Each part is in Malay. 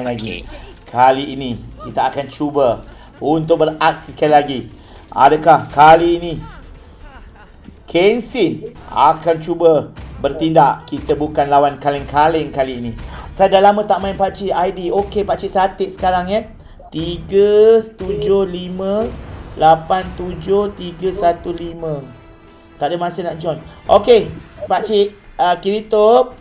lagi. Kali ini kita akan cuba untuk beraksi sekali lagi. Adakah kali ini Kenshin akan cuba bertindak? Kita bukan lawan kaleng-kaleng kali ini. Saya dah lama tak main pakcik ID. Okey, pakcik Satik sekarang ya. 37587315. Tak ada masa nak join. Okey, pakcik Kirito.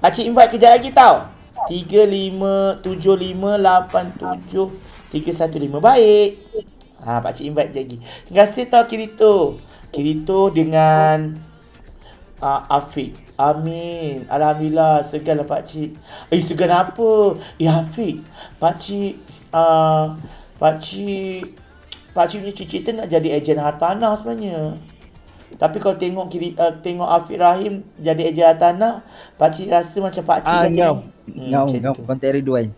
Pakcik invite kejap lagi tau. 3575873115. Baik. Pakcik invite lagi. Terima kasih tau Kirito. Kirito dengan Afiq. Amin. Alhamdulillah. Segan lah pakcik. Segan apa? Afiq. Pakcik punya cita-cita nak jadi ejen hartanah sebenarnya. Tapi kalau tengok tengok Afiq Rahim jadi ejen hartanah, pakcik rasa macam pakcik Ngau konten Ridwan.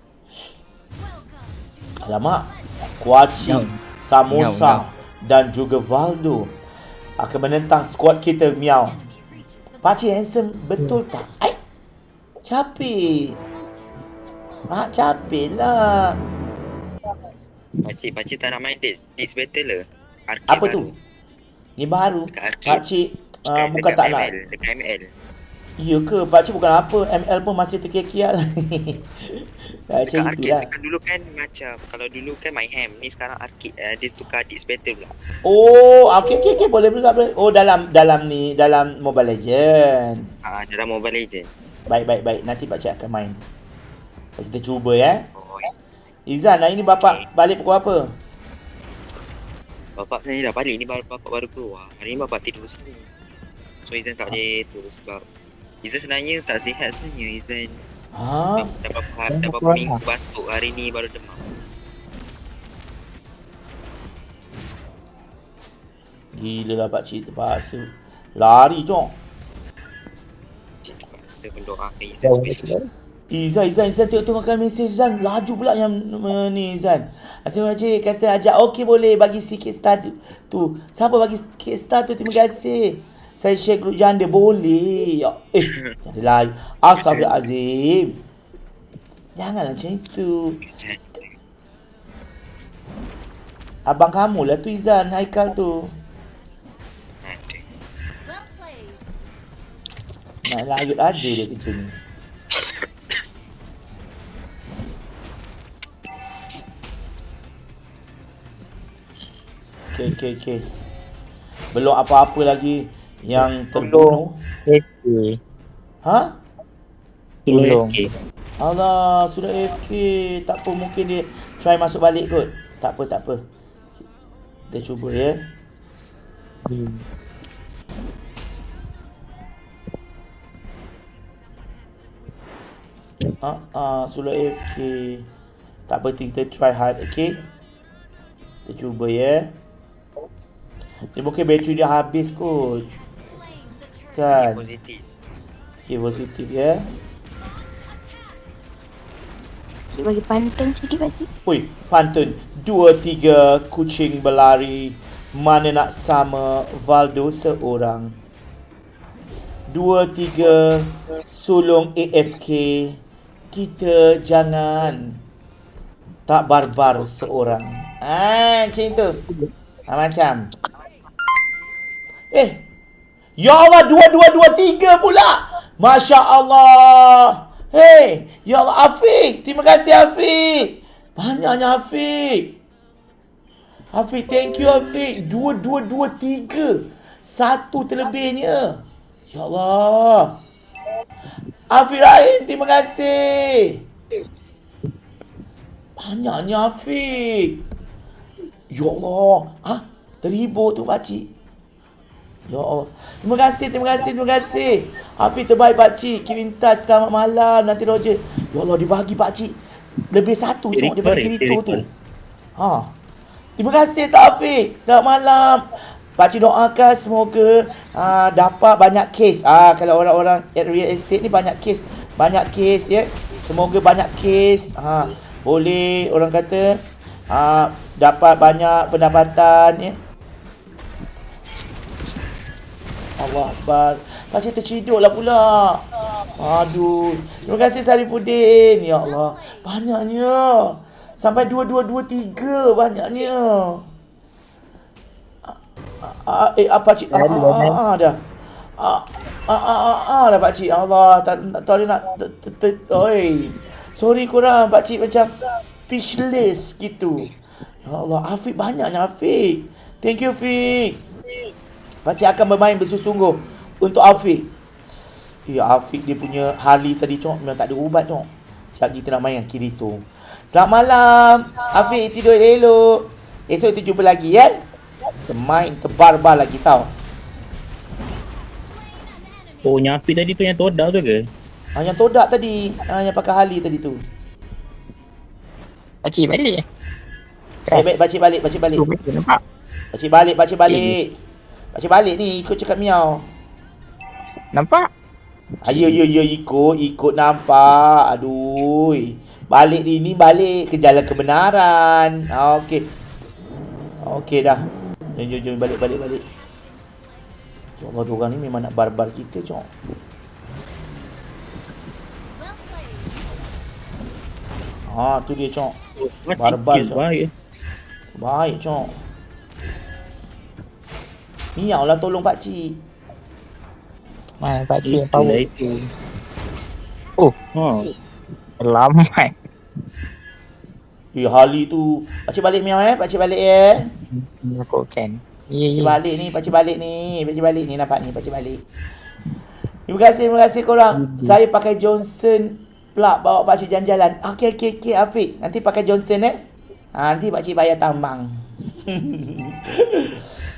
Alamak. Kuaci, Samosa dan juga Valdo akan menentang skuad kita. Miau. Pakcik handsome betul tak? Capek. Capek lah. Pakcik tak nak main Dates Battle lah. Apa tu? Ni baru. Pakcik bukan tak nak. Dekat ML. Ya ke? Pakcik bukan apa. ML pun masih terkial-kial. Macam itulah. Kan dulu kan macam, kalau dulu kan main ham, ni sekarang arcade. Dia tukar Dates Battle pula. Oh, okey. Boleh. Oh, dalam Mobile Legend. Dalam Mobile Legend. Baik. Nanti pakcik akan main. Kita cuba ya. Oh, ya. Izan, hari ni bapak balik pukul apa? Bapak saya dah balik ni, bapak baru keluar. Hari ni bapak tidur sini. So Izan tak boleh tu sebab Izan sebenarnya tak sihat sebenarnya. Izan dah berapa minggu batuk, hari ni baru demam. Gila lah pakcik terpaksa lari jom. Terpaksa mendoakan Izan supaya Izan tengokkan mesej Izan. Laju pula yang ni Izan. Terima kasih Kasih ajak. Okey, boleh bagi sikit star tu. Siapa bagi sikit star tu? Terima kasih. Saya share grup janda. Boleh. Jadi lain. Astaghfirullahalazim. Janganlah macam itu. Abang kamu lah tu Izan. Haikal tu. Nak layut aja dia kerja ni. Okay. Belum apa-apa lagi yang terbunuh. Tolong. Allah, sudah AFK. Tak apa, mungkin dia try masuk balik kot. Tak apa. Kita cuba ya. Sudah AFK. Tak apa, kita try hard, okay? Kita cuba ya. Dia mungkin bateri dia habis kot. Kan? Okay, positif ya. Cik bagi pantun sikit pakcik. Ui, pantun. 2-3 kucing berlari. Mana nak sama Valdo seorang. 2-3 sulung AFK. Kita jangan tak barbar seorang. Macam tu. Macam. Ya Allah, 2-2-2-3 pula. Masya Allah. Ya Allah, Afiq. Terima kasih Afiq. Banyaknya Afiq. Afiq, thank you Afiq. 2-2-2-3. Satu terlebihnya. Ya Allah. Afiq Rahim, terima kasih. Banyaknya Afiq. Ya Allah. Terhibur tu pakcik. Ya Allah. Terima kasih. Afiq terbaik pakcik. Kirim touch, selamat malam. Nanti Roger. Ya Allah, dibagi pakcik. Lebih satu cuma dia bagi Kirito tu. Terima kasih tak Afiq. Selamat malam. Pakcik doakan semoga dapat banyak kes. Kalau orang-orang at real estate ni banyak kes ya. Semoga banyak kes. Boleh orang kata dapat banyak pendapatan ya. Allah Akbar. Pakcik terciduk lah pula. Aduh. Terima kasih Sarifuddin. Ya Allah. Banyaknya. Sampai 2, 2, 2, 3. Banyaknya. Apa cik? Dah. Dah pak cik. Allah, tak tahu dia nak oi. Sorry korang, pak cik macam speechless gitu. Ya Allah, Afiq banyaknya Afiq. Thank you Afiq. Pak cik akan bermain bersungguh-sungguh untuk Afiq. Ya Afiq dia punya Harley tadi cok memang tak ada ubat cok. Sekejap kita nak main dengan Kirito. Selamat malam. Afiq tidur elok. Esok kita jumpa lagi ya. Kita main terbar-bar lagi tau. Oh, yang api tadi tu yang todak tu ke? Yang todak tadi. Yang pakai Harley tadi tu. Pakcik balik. Baik, pakcik balik, pakcik balik. Nampak? Pakcik balik, pakcik balik. Pakcik balik ni ikut cakap miau. Nampak? Ya ikut nampak. Aduh. Balik ni balik ke jalan kebenaran. Okey. Okey dah. Jom balik. Ya Allah, diorang ni memang nak barbar kita cok. Tu dia cok. Barbar cok. Baik cok. Miau lah tolong pakcik. Mana pakcik yang power itu? Ha. Lambat. Harley tu. Pakcik balik miau pakcik balik Aku kan. Pakcik balik ni, pakcik balik ni nampak ni, pakcik balik. Terima kasih korang. Saya pakai Johnson pula bawa pakcik jalan-jalan. Okey Afiq, nanti pakai Johnson nanti pakcik bayar tambang.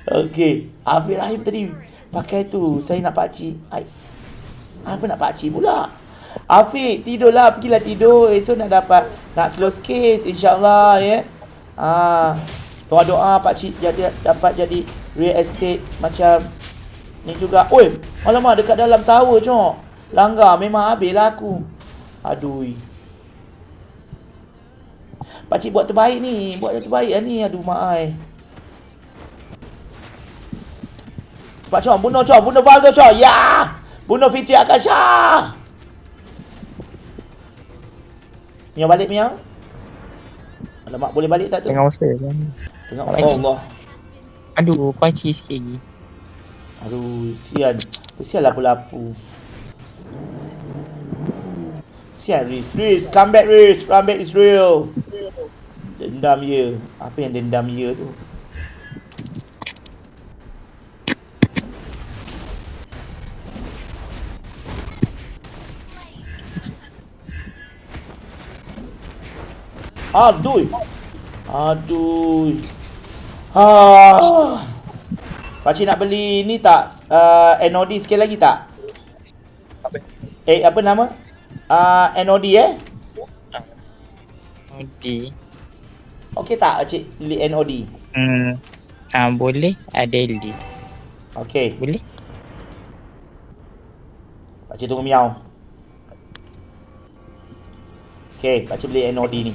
Okey, Afiq Rahim tadi pakai tu. Saya nak pakcik. Apa nak pakcik pula? Afiq, tidurlah, pergilah tidur. Esok nak close case insya-Allah ya. Doa-doa pakcik dapat jadi real estate macam ni juga. Oi, alamak dekat dalam tower cok. Langgar memang habislah aku. Aduh. Pakcik buat terbaik ni, ni. Aduh mak ai. Cepat cok, bunuh Valdo cok. Ya! Bunuh Fitri Akasha. Miau balik miau. Alamak, boleh balik tak tu? Tengah usaha kan. Tengok Allah. Aduh, pakcik sikit lagi. Aduh, sian. Tu sial lapu-lapu. Sian Riz, come back Riz. Come back Israel. Dendam ya. Apa yang dendam ya tu? Aduh. Pakcik nak beli ni tak? NOD sikit lagi tak? Apa nama? NOD Odi. Okey tak pakcik beli NOD? Boleh. Ada LD. Okey. Boleh? Pakcik tunggu miau. Okey, pakcik beli NOD ni.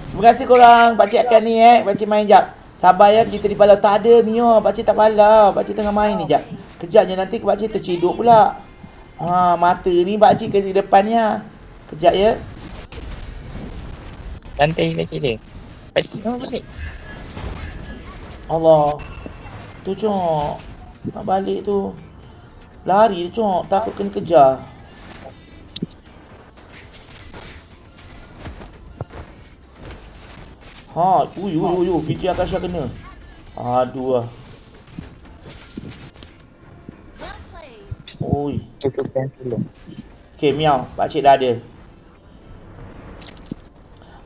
Terima kasih korang. Pakcik akan ni pakcik main jap. Sabar ya, kita di palau. Tak ada Mio, pakcik tak palau. Pakcik tengah main ni jap. Kejap je nanti pakcik terciduk pula. Mata ni pakcik ke depannya. Kejap ya. Santai pakcik dia. Pakcik nak balik. Allah. Tu cok. Nak balik tu. Lari cok, takut kena kejar. Fitri Akasha kena. Aduh. Oi. Cukupkan dulu. Okey, miau. Pakcik dah ada.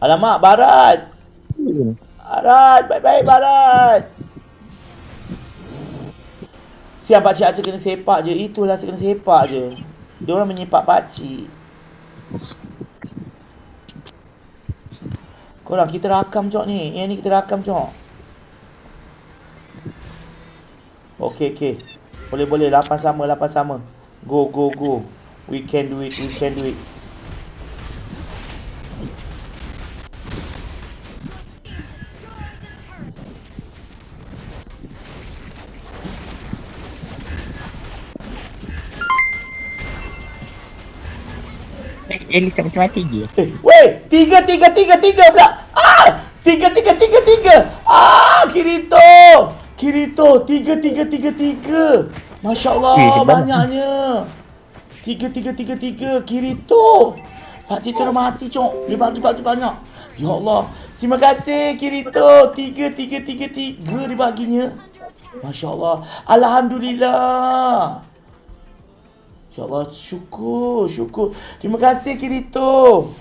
Alamak, Barat. Barat, baik-baik Barat. Siap pakcik aja kena sepak je. Itulah kena sepak je. Dia orang menyepak pakcik. Korang kita rakam cok ni. Yang ni kita rakam cok. Okey. Boleh. 8 sama. Go. We can do it. Elis tak macam mati je. Weh, tiga pula. Ah, tiga. Ah, Kirito, tiga. Masya Allah, banyaknya. Tiga, Kirito. Pakcik terus mati, cok. Dia bagi banyak. Ya Allah. Terima kasih, Kirito. Tiga dibaginya. Masya Allah. Alhamdulillah. Ya Allah, syukur. Terima kasih, Kirito,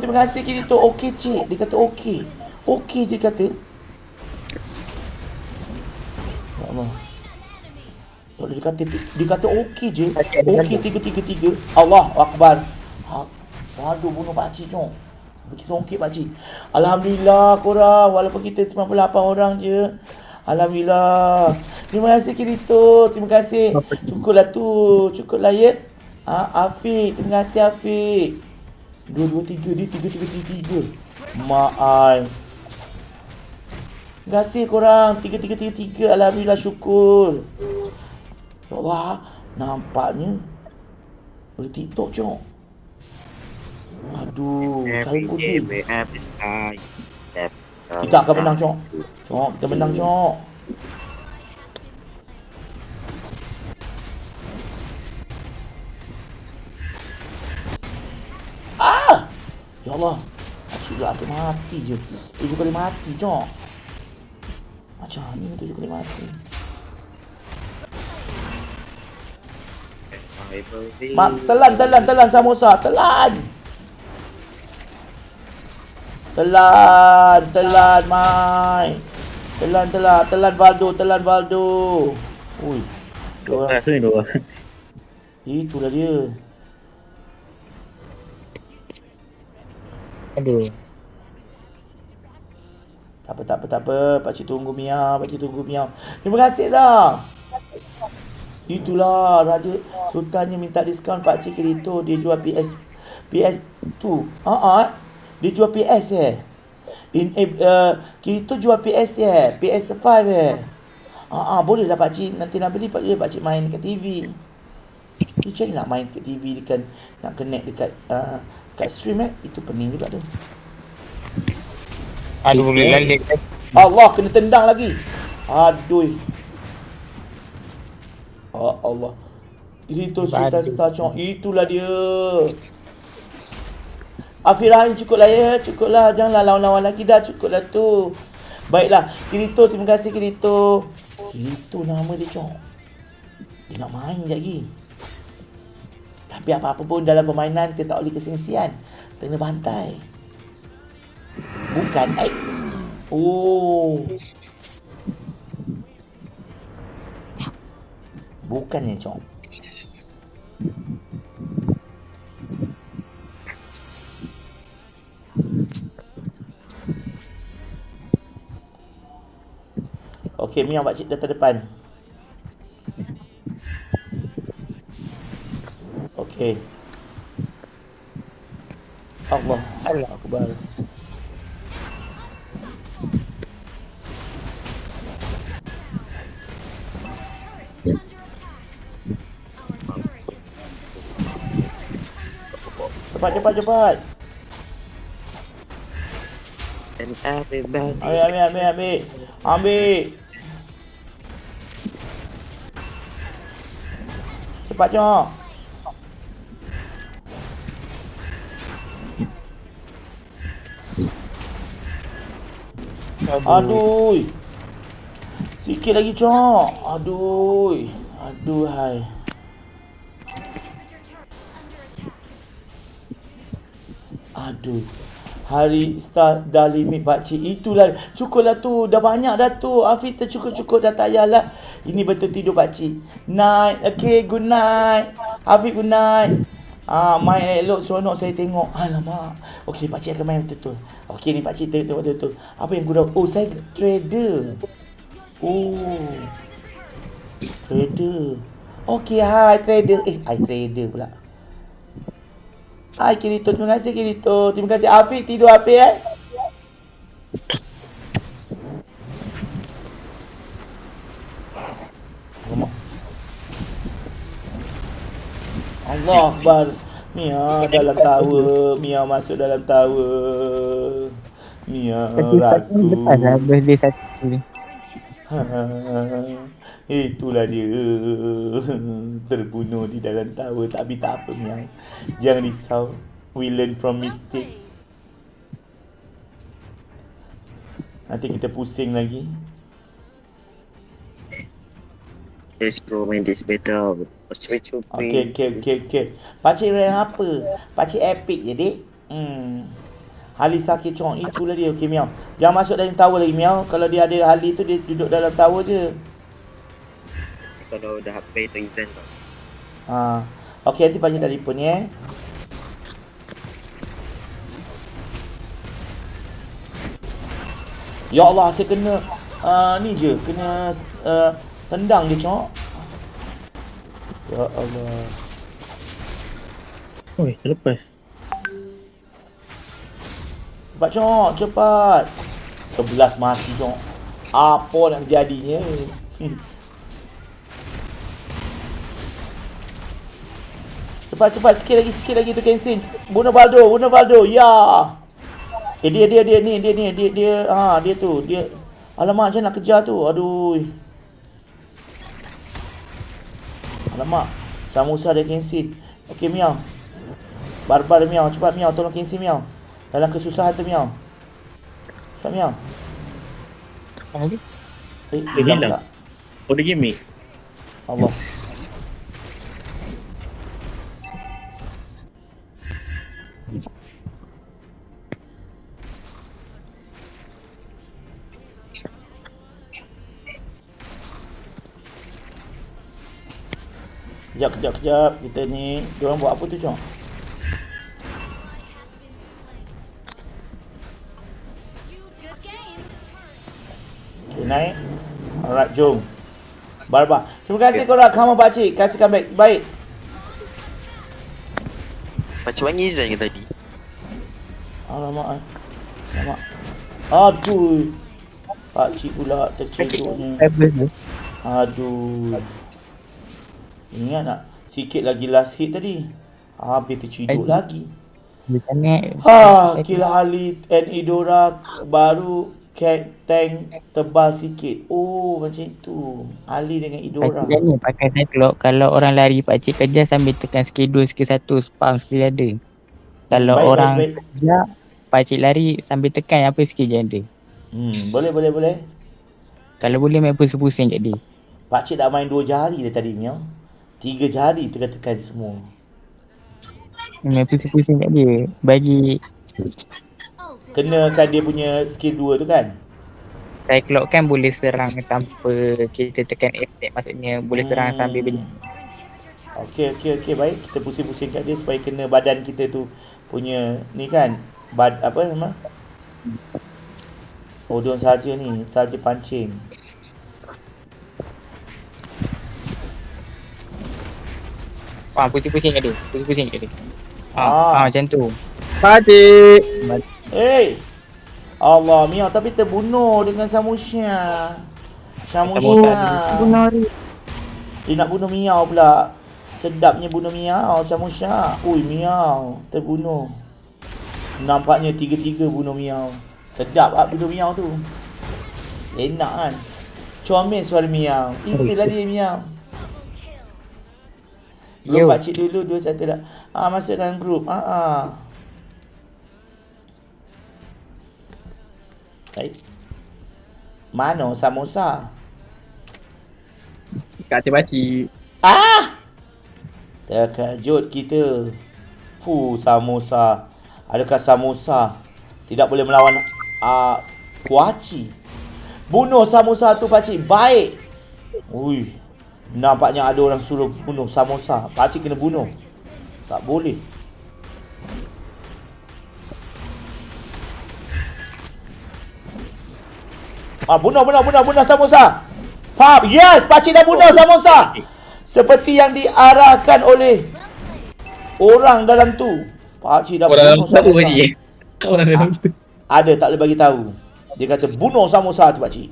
terima kasih, Kirito. Okey, cik. Dia kata okey. Okey je kata. Ya Allah. Ya Allah, dia kata okey je. Okey, tiga. Allah Akbar. Waduh, bunuh pakcik, jom. Bagi songkit pakcik. Alhamdulillah korang. Walaupun kita 98 orang je. Alhamdulillah. Terima kasih, Kirito. Terima kasih. Cukuplah ya. Afiq. Terima kasih, Afiq. 2, 3. Dia 3. Maai. Terima kasih korang. 3. Alhamdulillah, syukur. Ya Allah. Nampaknya boleh TikTok, cok. Aduh. Saya putih. Kita akan menang, cok. Kita menang, cok. Ya Allah. Asyik rasa mati je. 7 kali mati, cok. Macam ni 7 kali mati. Telan samosa. Telan, Mai. Telan Valdo. Ui. Rasa ni dua. Itulah dia. Aduh. Tak apa. Pakcik tunggu Mia. Terima kasih dah. Itulah Raja Sultannya minta diskaun Pakcik Kirito. Dia jual PS2. Dia jual PS Kirito jual PS PS5 boleh lah pakcik. Nanti nak beli pakcik main dekat TV. Dia cari nak main dekat TV dekat, nak connect dekat kat stream itu pening juga tu. Aduh, lagi. Allah, kena tendang lagi. Aduh. Allah. Itu Sultan Star Chong. Itulah dia. Afirah, cukuplah. Janganlah lawan-lawan lagi dah. Cukuplah tu. Baiklah. Kirito, terima kasih Kirito. Kirito nama dia, Chong. Dia nak main lagi. Tapi apa-apa pun dalam permainan kita tak boleh kesengsian. Kena bantai. Bukan, bukannya, Chong. Okey, Mia pakcik datang depan. Okey. Allah Akbar. Cepat. And everybody. Ambil. Cepatnya. Aduh. Sikit lagi, Cok. Aduhai. Aduh. Hari start dah limit pakcik. Itulah. Cukuplah tu. Dah banyak dah tu. Afiq tercukup-cukup dah tak payahlah. Ini betul tidur pakcik. Night. Okay, good night. Afiq, good night. Main elok seronok saya tengok. Alamak. Okey, pakcik akan main betul-betul. Okey, ni pakcik tengok betul-betul. Apa yang guna? Oh, saya trader. Oh. Trader. Okey, hi trader. Hi trader pula. Hai Kirito, terima kasih Kirito. Terima kasih Afiq, tidur Afiq Allah Akbar. Mia dalam tower. Mia masuk dalam tower. Mia Tapi satu lepas lah ragu. birthday satu ni. Itulah dia. Terbunuh di dalam tower. Tapi tak apa Mia. Jangan risau. We learn from mistake. Nanti kita pusing lagi. Yes bro, main this better. Okey. Pakcik rank apa? Pakcik epic je dik. Hali sakit cong. Itulah dia. Okey Miao. Jangan masuk dalam tower lagi Miao. Kalau dia ada Hali tu dia duduk dalam tower je. Kalau dah play tu Izan tau. Okey nanti pakcik dah telefon ni Ya Allah, saya kena ni je, kena tendang je cok. Ya Allah. Oi, terlepas. Cepat cok, cepat. 11 mati cok. Apa nak jadinya? Cepat, sikit lagi tu cancel. Bunuh Baldo, ya. Dia tu. Alamak, macam nak kejar tu. Aduh. Alamak. Samosa dia cancel. Okey Miao. Barbar Miao. Cepat Miao, tolong cancel Miao. Dalam kesusahan tu Miao. Cepat Miao. Apa lagi? Dia hilang. Oh, dia gimmick. Allah. Kejap. Kita ni, diorang buat apa tu, Cong? Okay, naik. Alright, jom. Barbar. Terima kasih korang. Kamu pakcik. Kasih comeback. Baik. Macam mana Izan ke tadi? Alamak. Aduh. Pakcik pula terceduknya. Aduh. Ingat tak? Sikit lagi last hit tadi. Habis terciduk lagi. Bukannya Kill Ali and Idora baru tank tebal sikit. Oh, macam itu. Ali dengan Idora. pakcik ni pakai cyclops. Kalau orang lari pakcik kejar sambil tekan skill 2, skill 1, spam skill ada. Kalau orang kejar, pakcik lari sambil tekan apa skill je ada. Boleh. Kalau boleh main pusing-pusing kat dia. Pakcik dah main 2 jari dah tadi Miao. 3 jari tekan semua. Main pusing-pusing kat dia. Bagi Kenakan dia punya skill 2 tu kan. cyclops kan boleh serang tanpa kita tekan attack. Maksudnya boleh serang sambil benda. Okey, baik. Kita pusing-pusing kat dia supaya kena badan kita tu punya ni kan. Apa nama? Odon saja ni, saja pancing. Pusing-pusing kat dia. Macam tu. Pakcik. Hey! Allah, Miao tapi terbunuh dengan Samusha. Bunuh dia. Dia nak bunuh Miao pula. Sedapnya bunuh Miao, Samusha. Ui, Miao terbunuh. Nampaknya 3-3 bunuh Miao. Sedap ah bunuh Miao tu. Enak kan? Comel suara Miao. Itulah dia Miao. Belum pakcik dulu 2-1 dah. Masuk dalam grup. Baik. Mana Samosa? Kat atas pakcik. Terkejut kita. Samosa. Adakah Samosa tidak boleh melawan Kuaci? Bunuh Samosa tu pakcik. Baik. Ui. Nampaknya ada orang suruh bunuh Samosa. Pakcik kena bunuh. Tak boleh. Bunuh Samosa. Faham? Yes, pakcik dah bunuh Samosa. Seperti yang diarahkan oleh orang dalam tu. Pakcik dah bunuh Samosa. Orang dalam tu. Ada, tak boleh bagi tahu. Dia kata bunuh Samosa tu pakcik.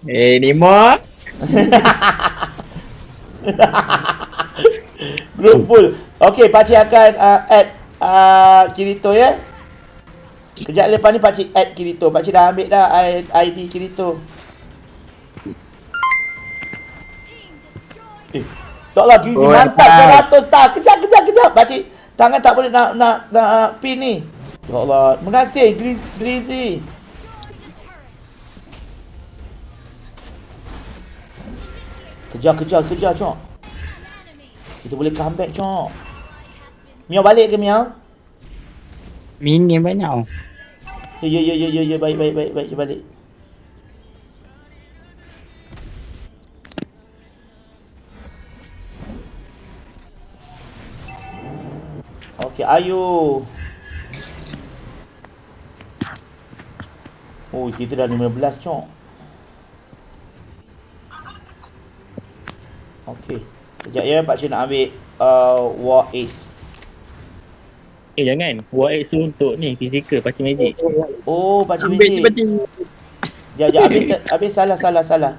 Nemo. Grup full. Okey, pakcik akan add Kirito ya. Kejap lepas ni pakcik add Kirito. Pakcik dah ambil dah ID Kirito. Tak lah, Grizzly mantap 100 star. Kejap. Pakcik, tangan tak boleh nak pin ni. Ya Allah, terima kasih Grizzly. Kejar, Cok. Kita boleh comeback, Cok. Miao balik ke, Miao? Minion banyak. Ya, baik, je balik. Okey, Ayu. Oh, kita dah 15, Cok. Okey. Sekejap ya, pakcik nak ambil War Ace. Jangan. War Ace untuk ni, fizikal, pakcik magic. Oh, pakcik magic. Sekejap, habis salah.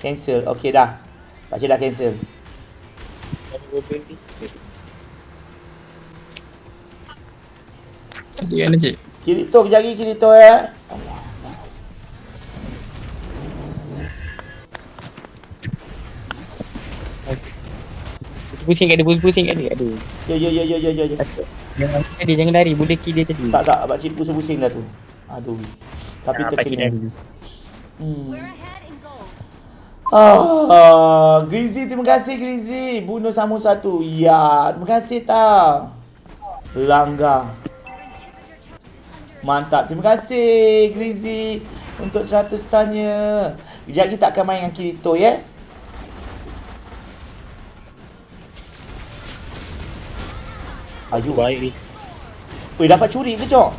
Cancel. Okey dah. Pakcik dah cancel. Jadi kan cik? Kirito, kejap lagi Kirito ya. Pusing kat dia. Aduh. Ya. Jangan lari. Boleh kill dia tadi. Tak. Pakcik pusing-pusing dah tu. Aduh. Tapi terkena. Grizzly, terima kasih Grizzly. Bunuh Samu 1. Ya, terima kasih tau. Langgar. Mantap. Terima kasih Grizzly untuk 100 starnya. Kejap kita akan main dengan Kirito ya. Ayu. Baik ni. Weh, dapat curi ke, Cok?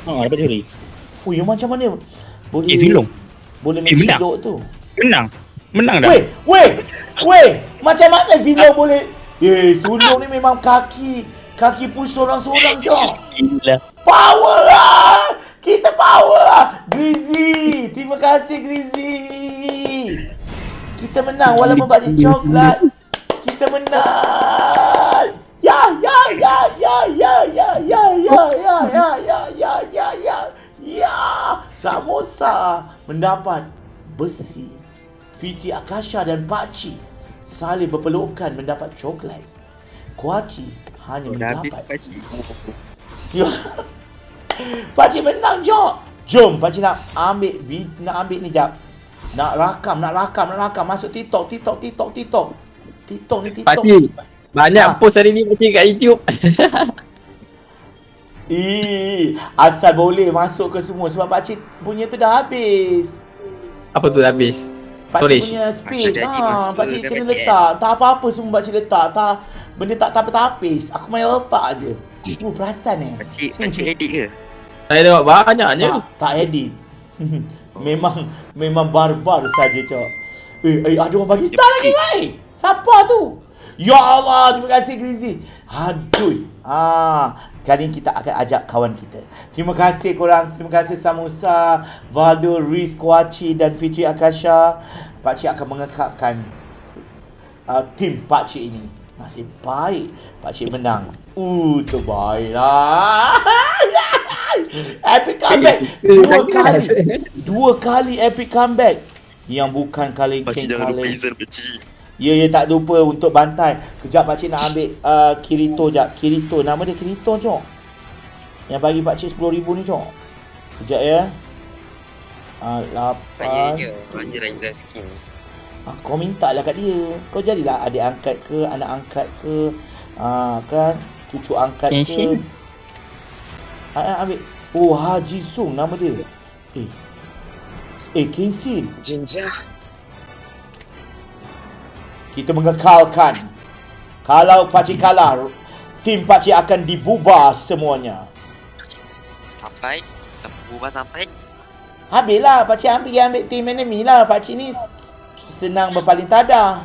Dapat curi. Ui, macam mana? Boleh Zilong. Boleh menang. menciduk tu. Menang dah. Weh, macam mana Zilong boleh? Sulong ni memang kaki push seorang-seorang, Cok. Gila. Power lah. Kita power lah. Grizzly, terima kasih Grizzly. Kita menang walaupun pakcik coklat. Kita menang. Ya. Samosa mendapat besi. Fitri Akasha dan Pakcik saling berpelukan mendapat coklat. Kuaci hanya mendapat. Pakcik menang, Jok. Jom, pakcik nak ambil ni jap. Nak rakam. Masuk TikTok ni TikTok. Pakcik, banyak post hari ni pakcik kat YouTube. Asal boleh masuk ke semua sebab pakcik punya tu dah habis. Apa tu dah habis? Pakcik Storage. punya space pakcik kan, kena pakcik, letak. Tak apa-apa semua pakcik letak. Tak benda tak tapis. Aku main letak je. Perasan Pakcik edit ke? Saya tengok banyaknya. Tak edit. memang barbar saja, Cok. Ada orang bagi star lagi, baik. Siapa tu? Ya Allah, terima kasih Grizzly. Aduh. Sekarang kita akan ajak kawan kita. Terima kasih korang. Terima kasih Samosa, Valdo, Riz, Kuaci dan Fitri Akasha. Pakcik akan mengekakkan tim pakcik ini. Nasib baik pakcik menang. Terbaiklah. Epic comeback. Dua kali epic comeback. Yang bukan kaleng Pakcik jangan lupa Izan, pakcik. Ya, tak lupa untuk bantai. Kejap pakcik nak ambil Kirito jap. Kirito, nama dia Kirito, Cok. Yang bagi pakcik 10,000 ni, Cok. Kejap ya. 8. Banyak lah Izan skin. Kau minta lah kat dia. Kau jadilah adik angkat ke, anak angkat ke, kan, cucu angkat ke. Ambil. Oh, Haji Sung nama dia. Kingsin. Jinjah. Kita mengekalkan. Kalau pakcik kalah, tim pakcik akan dibubar semuanya. Sampai? Bubar sampai? Habislah, pakcik ambil tim enemy lah. Pakcik ni senang berpaling tadah.